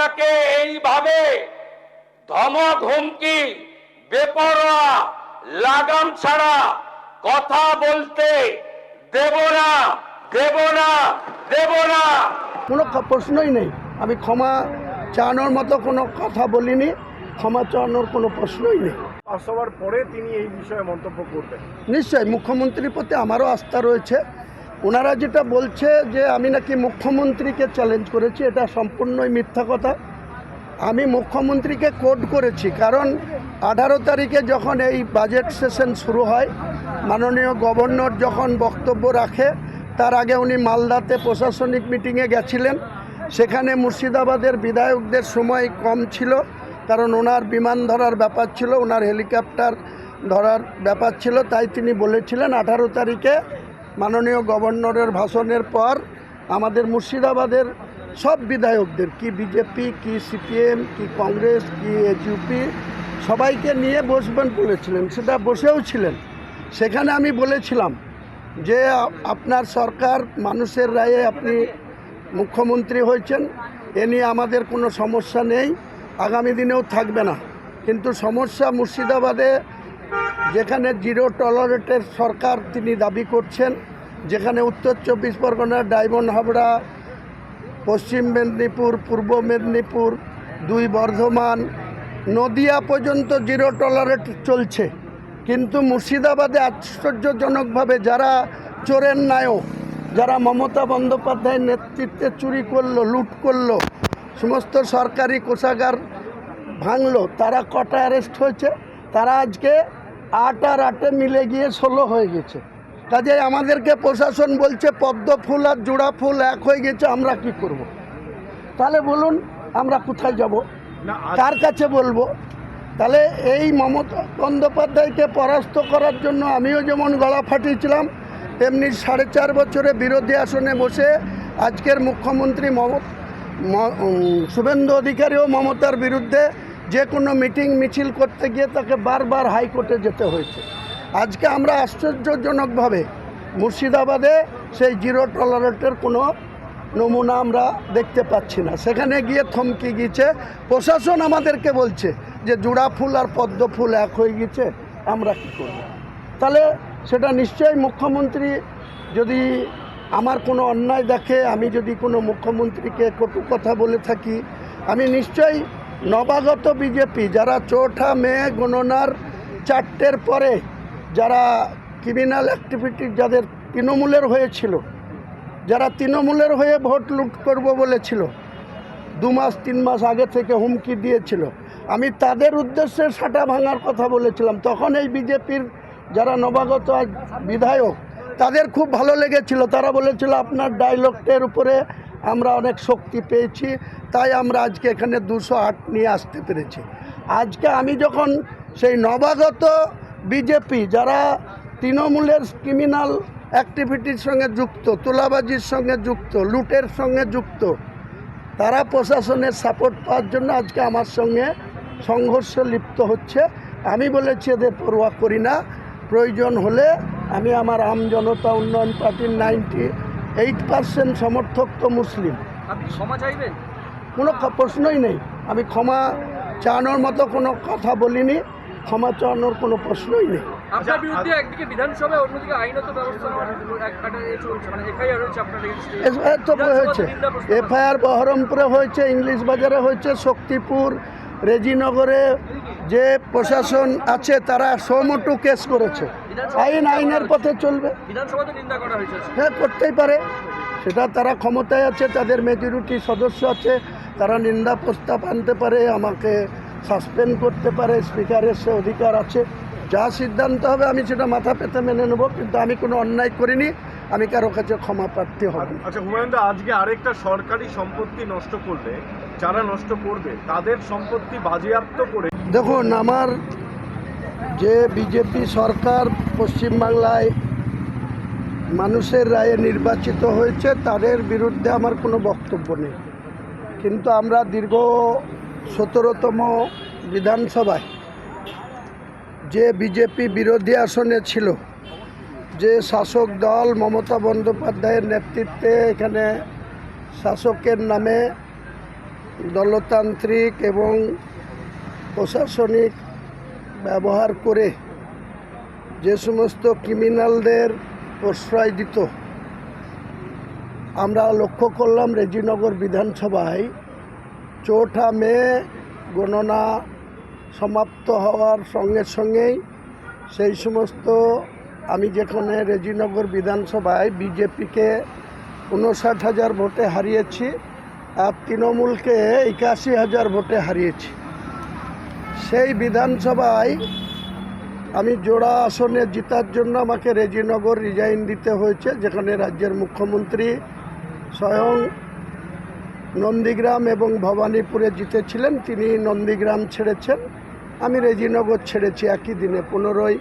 আপনাকে এইভাবে ধমক হুমকি বেপরোয়া লাগাম ছাড়া কথা বলতে দেব না দেব না দেব না। কোনো প্রশ্নই নেই। আমি ক্ষমা চাওয়ানোর মতো কোনো কথা বলিনি, ক্ষমা চাওয়ানোর কোনো প্রশ্নই নেই। সবার পরে তিনি এই বিষয়ে মন্তব্য করবেন। নিশ্চয়ই মুখ্যমন্ত্রীর প্রতি আমারও আস্থা রয়েছে। ওনারা যেটা বলছে যে আমি নাকি মুখ্যমন্ত্রীকে চ্যালেঞ্জ করেছি, এটা সম্পূর্ণই মিথ্যা কথা। আমি মুখ্যমন্ত্রীকে কোড করেছি, কারণ 18 তারিখে যখন এই বাজেট সেশন শুরু হয়, মাননীয় গভর্নর যখন বক্তব্য রাখে তার আগে উনি মালদাতে প্রশাসনিক মিটিংয়ে গেছিলেন। সেখানে মুর্শিদাবাদের বিধায়কদের সময় কম ছিল, কারণ ওনার বিমান ধরার ব্যাপার ছিল, ওনার হেলিকপ্টার ধরার ব্যাপার ছিল। তাই তিনি বলেছিলেন 18 তারিখে মাননীয় গভর্নরের ভাষণের পর আমাদের মুর্শিদাবাদের সব বিধায়কদের, কি বিজেপি, কি সিপিএম, কি কংগ্রেস, কি এসইউপি, সবাইকে নিয়ে বসবেন বলেছিলেন। সেটা বসেও ছিলেন। সেখানে আমি বলেছিলাম যে আপনার সরকার মানুষের রায়ে আপনি মুখ্যমন্ত্রী হয়েছেন, এ নিয়ে আমাদের কোনো সমস্যা নেই, আগামী দিনেও থাকবে না। কিন্তু সমস্যা মুর্শিদাবাদে, যেখানে জিরো টলারেটের সরকার তিনি দাবি করছেন, যেখানে উত্তর 24 পরগনার ডায়মন্ড হাবড়া, পশ্চিম মেদিনীপুর, পূর্ব মেদিনীপুর, 2 বর্ধমান, নদিয়া পর্যন্ত জিরো টলারেট চলছে। কিন্তু মুর্শিদাবাদে আশ্চর্যজনকভাবে যারা চোরের নায়ক, যারা মমতা বন্দ্যোপাধ্যায়ের নেতৃত্বে চুরি করলো, লুট করলো, সমস্ত সরকারি কোষাগার ভাঙলো, তারা কটা অ্যারেস্ট হয়েছে? তারা আজকে 8 আর 8 মিলে গিয়ে 16 হয়ে গেছে। কাজে আমাদেরকে প্রশাসন বলছে পদ্ম ফুল আর জোড়া ফুল এক হয়ে গেছে, আমরা কি করব? তাহলে বলুন আমরা কোথায় যাব, কার কাছে বলবো? তাহলে এই মমতা বন্দ্যোপাধ্যায়কে পরাস্ত করার জন্য আমিও যেমন গলা ফাটিয়েছিলাম, তেমনি 4.5 বছরে বিরোধী আসনে বসে আজকের মুখ্যমন্ত্রী শুভেন্দু অধিকারীও মমতার বিরুদ্ধে যে কোনো মিটিং মিছিল করতে গিয়ে তাকে বারবার হাইকোর্টে যেতে হয়েছে। আজকে আমরা আশ্চর্যজনকভাবে মুর্শিদাবাদে সেই জিরো টলারেটের কোনো নমুনা আমরা দেখতে পাচ্ছি না। সেখানে গিয়ে থমকে গিয়েছে। প্রশাসন আমাদেরকে বলছে যে জোড়া ফুল আর পদ্ম ফুল এক হয়ে গেছে, আমরা কী করব? তাহলে সেটা নিশ্চয়ই মুখ্যমন্ত্রী যদি আমার কোনো অন্যায় দেখে, আমি যদি কোনো মুখ্যমন্ত্রীকে কটু কথা বলে থাকি, আমি নিশ্চয়ই নবাগত বিজেপি যারা 4ঠা মে গণনার 4টের পরে যারা ক্রিমিনাল অ্যাক্টিভিটি, যাদের তৃণমূলের হয়েছিল, যারা তৃণমূলের হয়ে ভোট লুট করব বলেছিল, 2 মাস 3 মাস আগে থেকে হুমকি দিয়েছিল, আমি তাদের উদ্দেশ্যে সাটা ভাঙার কথা বলেছিলাম। তখন এই বিজেপির যারা নবাগত বিধায়ক, তাদের খুব ভালো লেগেছিল। তারা বলেছিল আপনার ডায়লগটের উপরে আমরা অনেক শক্তি পেয়েছি, তাই আমরা আজকে এখানে 208 নিয়ে আসতে পেরেছি। আজকে আমি যখন সেই নবাগত বিজেপি যারা তৃণমূলের ক্রিমিনাল অ্যাক্টিভিটির সঙ্গে যুক্ত, তোলাবাজির সঙ্গে যুক্ত, লুটের সঙ্গে যুক্ত, তারা প্রশাসনের সাপোর্ট পাওয়ার জন্য আজকে আমার সঙ্গে সংঘর্ষে লিপ্ত হচ্ছে। আমি বলেছি এদের পরোয়া করি না, প্রয়োজন হলে আমি আমার আম জনতা উন্নয়ন পার্টির 98% সমর্থক তো মুসলিম। আপনি ক্ষমা চাইবেন? কোনো প্রশ্নই নেই। আমি ক্ষমা চাওয়ানোর মতো কোনো কথা বলিনি, ক্ষমা চাওয়ানোর কোনো প্রশ্নই নেই। আপনার বিরুদ্ধে একদিকে বিধানসভায়, অন্যদিকে আইনত ব্যবস্থা চলছে, মানে এফআইআর হয়েছে আপনার এফআইআর তো হয়েছে, এফআইআর বহরমপুরে হয়েছে, ইংলিশ বাজারে হয়েছে, শক্তিপুর, রেজিনগরে যে প্রশাসন আছে তারা সমটু কেস করেছে। আইনের পথে চলবে। বিধানসভাতে নিন্দা করা হয়েছে। হ্যাঁ, করতেই পারে, সেটা তারা ক্ষমতায় আছে, তাদের মেজরিটি সদস্য আছে, তারা নিন্দা প্রস্তাব আনতে পারে, আমাকে সাসপেন্ড করতে পারে, স্পিকারের সে অধিকার আছে। যা সিদ্ধান্ত হবে আমি সেটা মাথা পেতে মেনে নেব, কিন্তু আমি কোনো অন্যায় করিনি, আমি কারো কাছে ক্ষমা প্রার্থী হব। আচ্ছা হুমায়ুন দা, আজকে আরেকটা সরকারি সম্পত্তি নষ্ট করলে যারা নষ্ট করবে তাদের সম্পত্তি বাজেয়াপ্ত করে, দেখুন, আমার যে বিজেপি সরকার পশ্চিমবাংলায় মানুষের রায়ে নির্বাচিত হয়েছে, তাদের বিরুদ্ধে আমার কোনো বক্তব্য নেই। কিন্তু আমরা দীর্ঘ 17তম বিধানসভায় যে বিজেপি বিরোধী আসনে ছিল, যে শাসক দল মমতা বন্দ্যোপাধ্যায়ের নেতৃত্বে এখানে শাসকের নামে দলতান্ত্রিক এবং প্রশাসনিক ব্যবহার করে যে সমস্ত ক্রিমিনালদের প্রশ্রয় দিত, আমরা লক্ষ্য করলাম রেজিনগর বিধানসভায় 4 মে গণনা সমাপ্ত হওয়ার সঙ্গে সঙ্গেই সেই সমস্ত, আমি যেখানে রেজিনগর বিধানসভায় বিজেপিকে 59,000 ভোটে হারিয়েছি আর তৃণমূলকে 81,000 ভোটে হারিয়েছি। সেই বিধানসভায় আমি জোড়া আসনে জেতার জন্য আমাকে রেজিনগর রিজাইন দিতে হয়েছে, যেখানে রাজ্যের মুখ্যমন্ত্রী স্বয়ং নন্দীগ্রাম এবং ভবানীপুরে জিতেছিলেন, তিনি নন্দীগ্রাম ছেড়েছেন, আমি রেজিনগর ছেড়েছি একই দিনে 15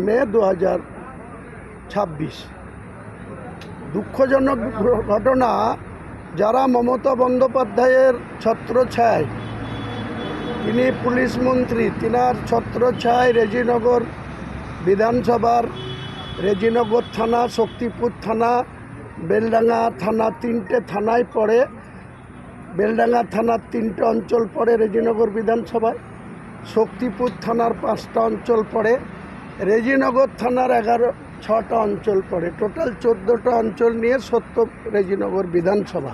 মে 2026। দুঃখজনক ঘটনা, যারা মমতা বন্দ্যোপাধ্যায়ের ছত্রছায়ায়, তিনি পুলিশ মন্ত্রী, তিনার ছত্রছায়ায় রেজিনগর বিধানসভার রেজিনগর থানা, শক্তিপুর থানা, বেলডাঙ্গা থানা, 3টে থানায় পড়ে। বেলডাঙ্গা থানার 3টে অঞ্চল পড়ে রেজিনগর বিধানসভায়, শক্তিপুর থানার 5টা অঞ্চল পড়ে, রেজিনগর থানার 6টা অঞ্চল পড়ে। টোটাল 14টা অঞ্চল নিয়ে 70 রেজিনগর বিধানসভা।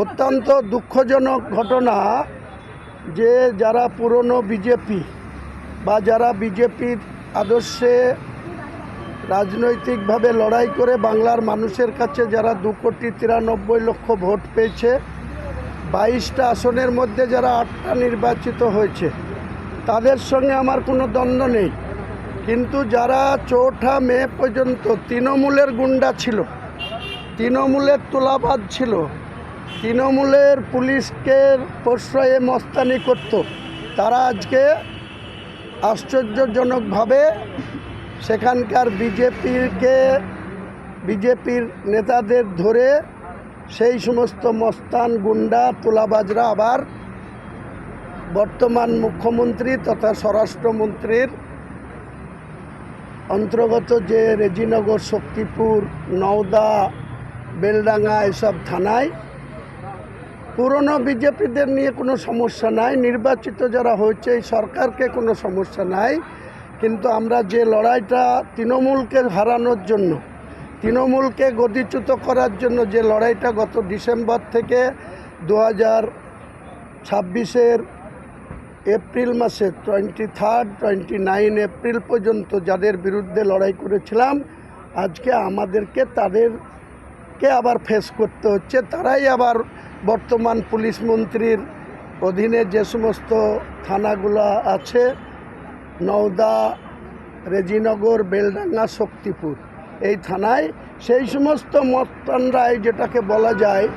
অত্যন্ত দুঃখজনক ঘটনা যে যারা পুরনো বিজেপি বা যারা বিজেপির আদর্শে রাজনৈতিকভাবে লড়াই করে বাংলার মানুষের কাছে যারা 2,93,00,000 ভোট পেয়েছে, 22টা আসনের মধ্যে যারা 8টা নির্বাচিত হয়েছে, তাদের সঙ্গে আমার কোনো দ্বন্দ্ব নেই। কিন্তু যারা 4 মে পর্যন্ত তৃণমূলের গুন্ডা ছিল, তৃণমূলের তোলাবাজ ছিল, তৃণমূলের পুলিশকে প্রশ্রয়ে মস্তানি করত, তারা আজকে আশ্চর্যজনকভাবে সেখানকার বিজেপির নেতাদের ধরে সেই সমস্ত মস্তান গুন্ডা তোলাবাজরা আবার বর্তমান মুখ্যমন্ত্রী তথা স্বরাষ্ট্রমন্ত্রীর অন্তর্গত যে রেজিনগর, শক্তিপুর, নওদা, বেলডাঙ্গা এসব থানায় পুরনো বিজেপিদের নিয়ে কোনো সমস্যা নাই, নির্বাচিত যারা হয়েছে এই সরকারকে কোনো সমস্যা নাই। কিন্তু আমরা যে লড়াইটা তৃণমূলকে হারানোর জন্য, তৃণমূলকে গদিচ্যুত করার জন্য যে লড়াইটা গত ডিসেম্বর থেকে 2026-এর এপ্রিল মাসে 29 এপ্রিল পর্যন্ত যাদের বিরুদ্ধে লড়াই করেছিলাম, আজকে আমাদেরকে তাদেরকে আবার ফেস করতে হচ্ছে। তারাই আবার বর্তমান পুলিশ মন্ত্রীর অধীনে যে সমস্ত থানাগুলো আছে, নওদা, রেজিনগর, বেলডাঙ্গা, শক্তিপুর, এই থানায় সেই সমস্ত মস্তানরাই, যেটাকে বলা যায়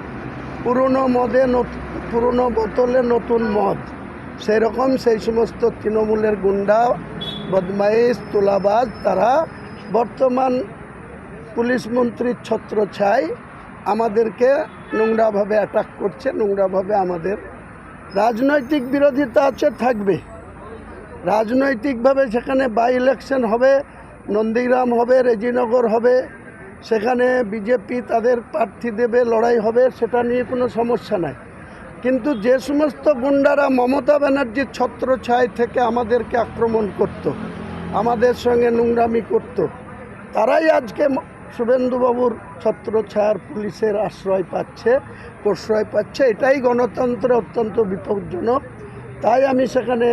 পুরনো বোতলে নতুন মদ, সেরকম সেই সমস্ত তৃণমূলের গুন্ডা, বদমাইশ, তোলাবাজ, তারা বর্তমান পুলিশ মন্ত্রীর ছত্রছায়ায় আমাদেরকে নোংরাভাবে অ্যাটাক করছে, নোংরাভাবে আমাদের রাজনৈতিক বিরোধিতা আছে, থাকবে। রাজনৈতিকভাবে সেখানে বাই ইলেকশন হবে, নন্দীগ্রাম হবে, রেজিনগর হবে, সেখানে বিজেপি তাদের প্রার্থী দেবে, লড়াই হবে, সেটা নিয়ে কোনো সমস্যা নাই। কিন্তু যে সমস্ত গুন্ডারা মমতা ব্যানার্জির ছত্রছায়া থেকে আমাদেরকে আক্রমণ করত, আমাদের সঙ্গে নোংরামি করত, তারাই আজকে শুভেন্দুবাবুর ছত্রছায়ার পুলিশের প্রশ্রয় পাচ্ছে। এটাই গণতন্ত্রে অত্যন্ত বিপজ্জনক। তাই আমি সেখানে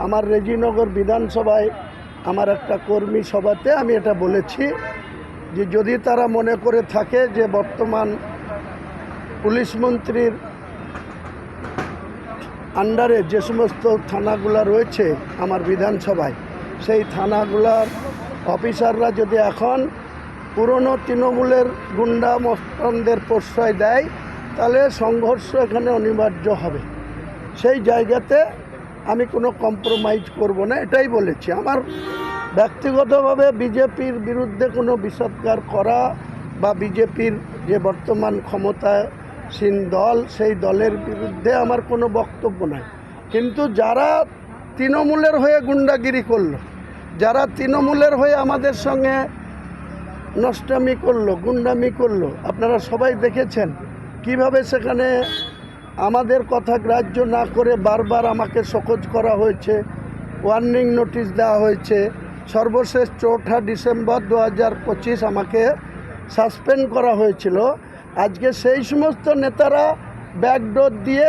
আমার রেজিনগর বিধানসভায় আমার একটা কর্মী সভাতে আমি এটা বলেছি যে যদি তারা মনে করে থাকে যে বর্তমান পুলিশ মন্ত্রীর আন্ডারে যে সমস্ত থানাগুলো রয়েছে আমার বিধানসভায়, সেই থানাগুলার অফিসাররা যদি এখন পুরনো তৃণমূলের গুন্ডা মস্তানদের প্রশ্রয় দেয়, তাহলে সংঘর্ষ এখানে অনিবার্য হবে। সেই জায়গাতে আমি কোনো কম্প্রোমাইজ করব না, এটাই বলেছি। আমার ব্যক্তিগতভাবে বিজেপির বিরুদ্ধে কোনো বিষোদ্গার করা বা বিজেপির যে বর্তমান ক্ষমতাসীন দল, সেই দলের বিরুদ্ধে আমার কোনো বক্তব্য নাই। কিন্তু যারা তৃণমূলের হয়ে গুন্ডাগিরি করলো, যারা তৃণমূলের হয়ে আমাদের সঙ্গে নষ্টামি করলো, গুন্ডামি করলো, আপনারা সবাই দেখেছেন কিভাবে সেখানে আমাদের কথা গ্রাহ্য না করে বারবার আমাকে শোকজ করা হয়েছে, ওয়ার্নিং নোটিশ দেওয়া হয়েছে। সর্বশেষ 4 ডিসেম্বর 2025 আমাকে সাসপেন্ড করা হয়েছিল। আজকে সেই সমস্ত নেতারা ব্যাকডোর দিয়ে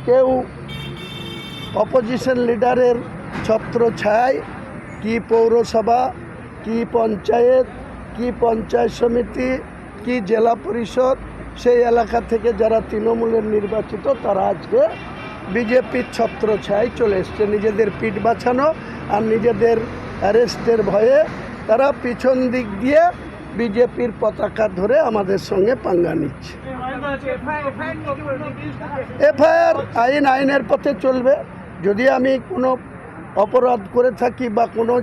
কেউ অপোজিশন লিডারের ছত্রছায়ায় কি পৌরসভা, কি পঞ্চায়েত, কি পঞ্চায়েত সমিতি, কি জেলা পরিষদ, সেই এলাকা থেকে যারা তৃণমূলের নির্বাচিত তারা আজকে বিজেপির ছত্রছায়ায় চলে এসছে। নিজেদের পিঠ বাঁচানো আর নিজেদের অ্যারেস্টের ভয়ে তারা পিছন দিক দিয়ে বিজেপির পতাকা ধরে আমাদের সঙ্গে পাঙ্গা নিচ্ছে। এফআইআর আইনের পথে চলবে। যদি আমি কোনো অপরাধ করে থাকি বা কোনো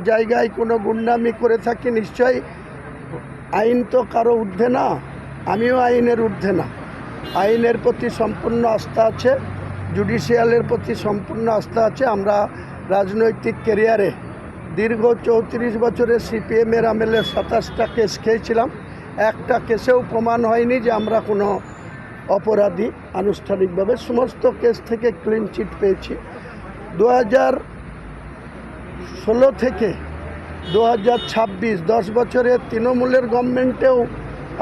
জায়গায় কোনো গুন্ডামি করে থাকি, নিশ্চয়ই আইন তো কারো ঊর্ধ্বে না, আমিও আইনের ঊর্ধ্বে না। আইনের প্রতি সম্পূর্ণ আস্থা আছে, জুডিশিয়ালের প্রতি সম্পূর্ণ আস্থা আছে। আমরা রাজনৈতিক ক্যারিয়ারে দীর্ঘ 34 বছরের সিপিএমের আমলে 27টা কেস খেয়েছিলাম। একটা কেসেও প্রমাণ হয়নি যে আমরা কোনো অপরাধী। আনুষ্ঠানিকভাবে সমস্ত কেস থেকে ক্লিন চিট পেয়েছি। 2016 থেকে 2026 10 বছরের তৃণমূলের গভর্নমেন্টেও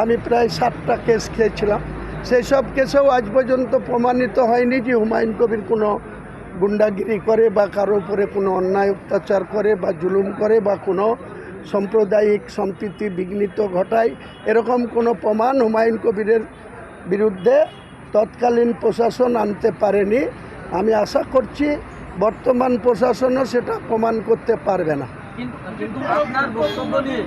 আমি প্রায় 7টা কেস খেয়েছিলাম। সেই সব কেসেও আজ পর্যন্ত প্রমাণিত হয়নি যে হুমায়ুন কবির কোনো গুন্ডাগিরি করে বা কারো উপরে কোনো অন্যায় অত্যাচার করে বা জুলুম করে বা কোনো সাম্প্রদায়িক সম্প্রীতি বিঘ্নিত ঘটায়। এরকম কোনো প্রমাণ হুমায়ুন কবিরের বিরুদ্ধে তৎকালীন প্রশাসন আনতে পারেনি। আমি আশা করছি বর্তমান প্রশাসনও সেটা প্রমাণ করতে পারবে না। কিন্তু আপনার বক্তব্য নিয়ে